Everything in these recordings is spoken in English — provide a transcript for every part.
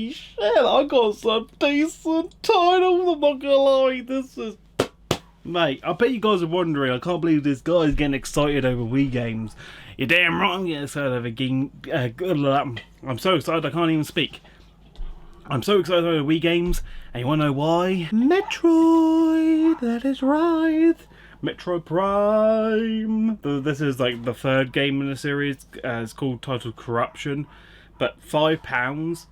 holy shit, I got some decent titles, I'm not gonna lie, this is... Mate, I bet you guys are wondering, I can't believe this guy's getting excited over Wii games. You're damn right I'm getting excited over game... I'm so excited I can't even speak. I'm so excited over Wii games, and you wanna know why? Metroid, that is right. Metroid Prime. This is like the third game in the series. It's titled Corruption, but £5.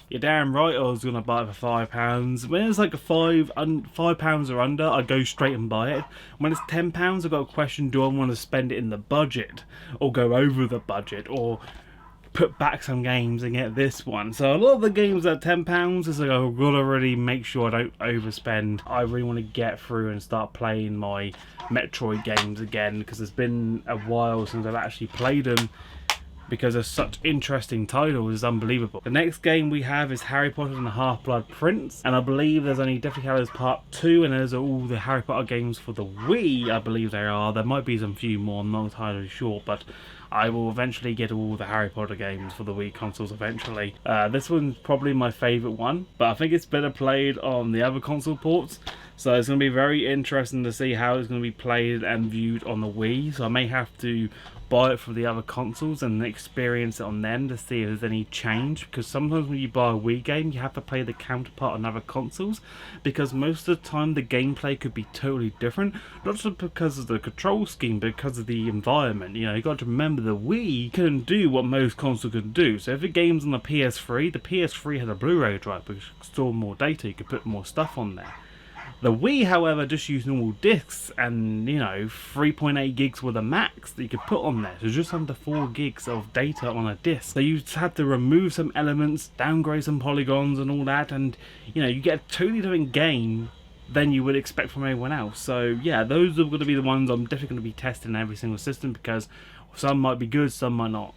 You're damn right I was gonna buy it for £5. When it's like a £5 or under, I go straight and buy it. When it's £10, I've got a question: do I want to spend it in the budget, or go over the budget, or put back some games and get this one? So a lot of the games at £10 is like, I've got to really make sure I don't overspend. I really want to get through and start playing my Metroid games again, because it's been a while since I've actually played them, because they're such interesting titles. It's unbelievable. The next game we have is Harry Potter and the Half-Blood Prince, and I believe there's only Deathly Hallows Part 2, and there's all the Harry Potter games for the Wii, I believe there are. There might be some few more, I'm not entirely sure, but I will eventually get all the Harry Potter games for the Wii consoles eventually. This one's probably my favourite one, but I think it's better played on the other console ports. So it's going to be very interesting to see how it's going to be played and viewed on the Wii. So I may have to buy it for the other consoles and experience it on them to see if there's any change, because sometimes when you buy a Wii game you have to play the counterpart on other consoles, because most of the time the gameplay could be totally different, not just because of the control scheme but because of the environment. You know, you got to remember the Wii couldn't do what most consoles could do. So if a game's on the PS3 had a Blu-ray drive which could store more data, you could put more stuff on there. The Wii, however, just used normal discs, and, you know, 3.8 gigs were the max that you could put on there. So just under 4 gigs of data on a disc. So you had to remove some elements, downgrade some polygons and all that, and, you know, you get a totally different game than you would expect from anyone else. So, yeah, those are going to be the ones I'm definitely going to be testing in every single system, because some might be good, some might not.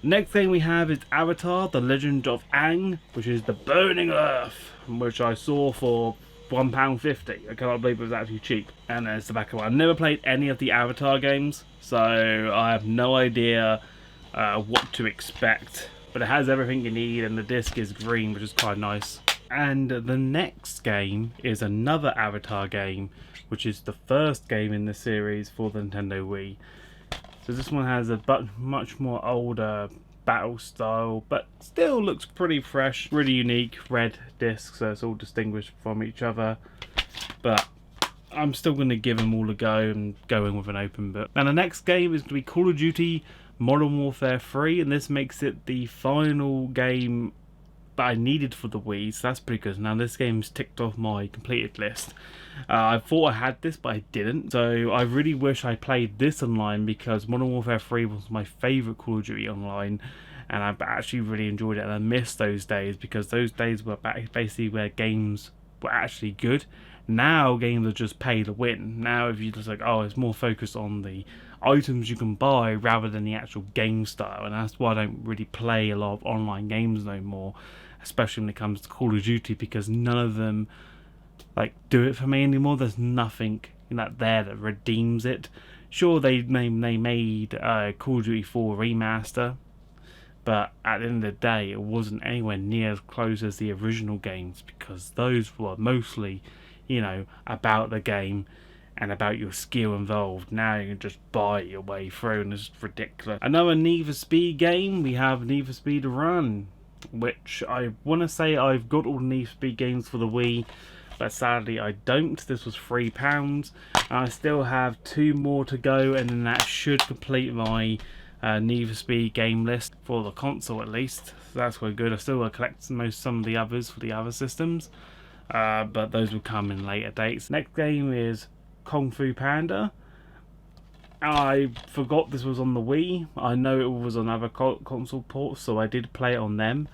Next thing we have is Avatar, The Legend of Aang, which is the Burning Earth, which I saw for £1.50. I cannot believe it was actually cheap. And there's the back of it. I've never played any of the Avatar games, so I have no idea what to expect. But it has everything you need, and the disc is green, which is quite nice. And the next game is another Avatar game, which is the first game in the series for the Nintendo Wii. So this one has a much more older battle style, but still looks pretty fresh, really unique red disc, so it's all distinguished from each other. But I'm still going to give them all a go and go in with an open book. Now the next game is going to be Call of Duty Modern Warfare 3, and this makes it the final game that I needed for the Wii, so that's pretty good. Now this game's ticked off my completed list. I thought I had this, but I didn't, so I really wish I played this online, because Modern Warfare 3 was my favourite Call of Duty online, and I actually really enjoyed it, and I missed those days, because those days were basically where games were actually good. Now games are just pay to win. Now if you just like, oh, it's more focused on the items you can buy rather than the actual game style, and that's why I don't really play a lot of online games no more, especially when it comes to Call of Duty, because none of them like do it for me anymore. There's nothing there that redeems it. Sure, they made Call of Duty 4 remaster, but at the end of the day it wasn't anywhere near as close as the original games, because those were mostly, you know, about the game and about your skill involved. Now you can just buy your way through, and it's ridiculous. Another Need for Speed game, we have Need for Speed Run, which I want to say I've got all the Need for Speed games for the Wii, but sadly I don't. This was £3, and I still have 2 more to go, and then that should complete my Need for Speed game list for the console at least. So that's quite good. I still got to collect some of the others for the other systems, but those will come in later dates. Next game is Kung Fu Panda. I forgot this was on the Wii. I know it was on other console ports, so I did play it on them,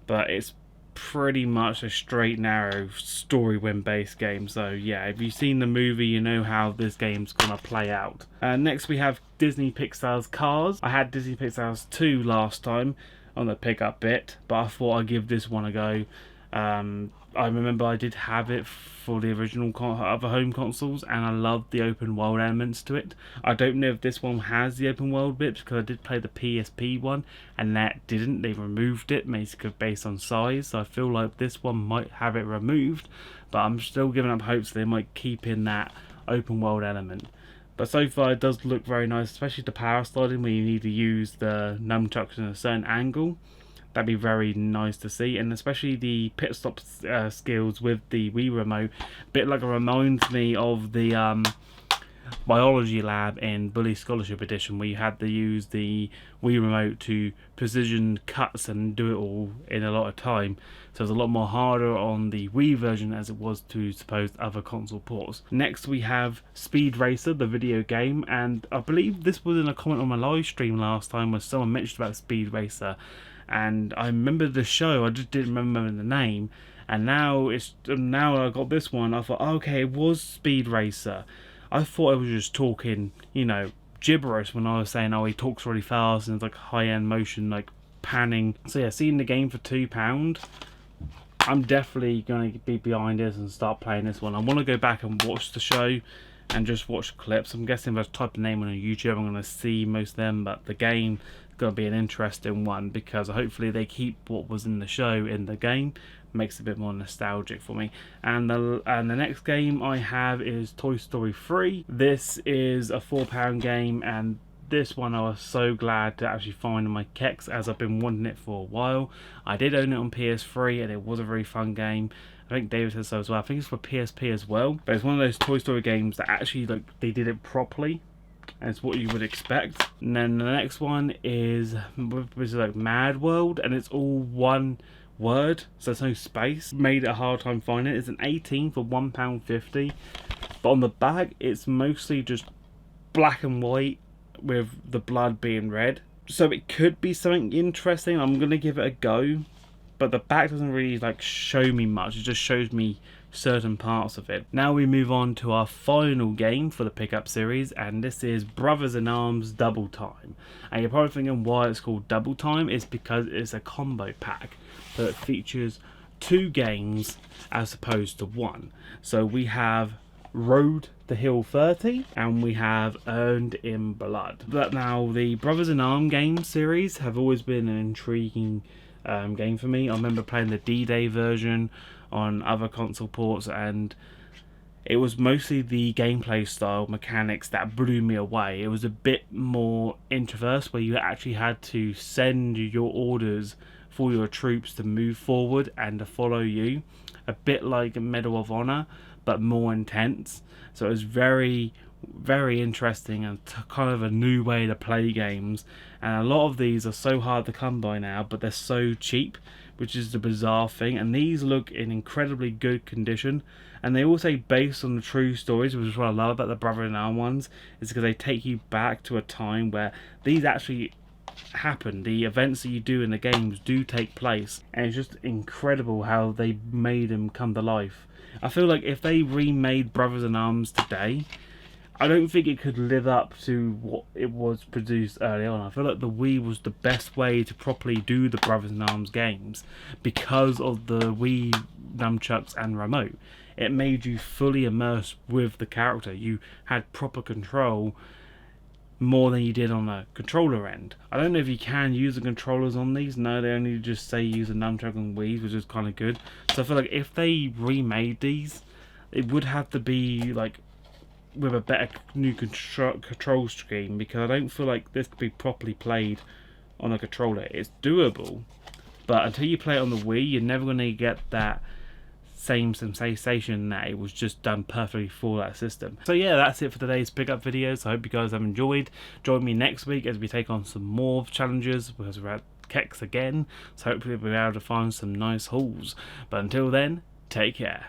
but it's pretty much a straight narrow story win based game. So yeah, if you've seen the movie, you know how this game's gonna play out. Next we have Disney Pixar's Cars. I had Disney Pixar's 2 last time on the pickup bit, but I thought I'd give this one a go. I remember I did have it for the original other home consoles, and I loved the open world elements to it. I don't know if this one has the open world bits, because I did play the PSP one and that didn't. They removed it basically based on size, so I feel like this one might have it removed, but I'm still giving up hopes they might keep in that open world element. But so far it does look very nice, especially the power sliding where you need to use the nunchucks in a certain angle. That'd be very nice to see, and especially the pit stop skills with the Wii remote. A bit like it reminds me of the biology lab in Bully Scholarship Edition, where you had to use the Wii remote to precision cuts and do it all in a lot of time. So it's a lot more harder on the Wii version as it was to supposed other console ports. Next we have Speed Racer, the video game, and I believe this was in a comment on my live stream last time where someone mentioned about Speed Racer. And I remember the show, I just didn't remember the name. And now I got this one, I thought, okay, it was Speed Racer. I thought I was just talking, you know, gibberish when I was saying, oh, he talks really fast and it's like high-end motion, like panning. So yeah, seeing the game for £2, I'm definitely going to be behind this and start playing this one. I want to go back and watch the show and just watch clips. I'm guessing if I type the name on YouTube, I'm going to see most of them, but the game going to be an interesting one because hopefully they keep what was in the show in the game. Makes it a bit more nostalgic for me. And the next game I have is Toy Story 3. This is a £4 game, and this one I was so glad to actually find in my CeX, as I've been wanting it for a while. I did own it on PS3 and it was a very fun game. I think David said so as well. I think it's for PSP as well, but it's one of those Toy Story games that actually, like, they did it properly. And it's what you would expect. And then the next one is like Mad World, and it's all one word, so there's no space. Made it a hard time finding it. It's an 18 for £1.50, but on the back it's mostly just black and white with the blood being red. So it could be something interesting. I'm gonna give it a go, but the back doesn't really like show me much. It just shows me certain parts of it. Now we move on to our final game for the pickup series, and this is Brothers in Arms Double Time. And you're probably thinking why it's called Double Time. It's because it's a combo pack, so it features 2 games as opposed to 1. So we have Road to Hill 30 and we have Earned in Blood. But now the Brothers in Arms game series have always been an intriguing game for me. I remember playing the D-Day version on other console ports, and it was mostly the gameplay style mechanics that blew me away. It was a bit more introverse, where you actually had to send your orders for your troops to move forward and to follow you, a bit like Medal of Honor but more intense. So it was very interesting and kind of a new way to play games, and a lot of these are so hard to come by now, but they're so cheap, which is the bizarre thing. And these look in incredibly good condition, and they all say based on the true stories, which is what I love about the Brother in Arms ones, is because they take you back to a time where these actually happen. The events that you do in the games do take place, and it's just incredible how they made them come to life. I feel like if they remade Brothers in Arms today, I don't think it could live up to what it was produced early on. I feel like the Wii was the best way to properly do the Brothers in Arms games because of the Wii nunchucks and remote. It made you fully immersed with the character. You had proper control more than you did on the controller end. I don't know if you can use the controllers on these. No, they only just say use a nunchuck on Wii's, which is kind of good. So I feel like if they remade these, it would have to be like with a better new control scheme, because I don't feel like this could be properly played on a controller. It's doable, but until you play it on the Wii, you're never going to get that same sensation that it was just done perfectly for that system. So yeah, that's it for today's pickup videos. I hope you guys have enjoyed. Join me next week as we take on some more challenges, because we're at CeX again, so hopefully we'll be able to find some nice hauls. But until then, take care.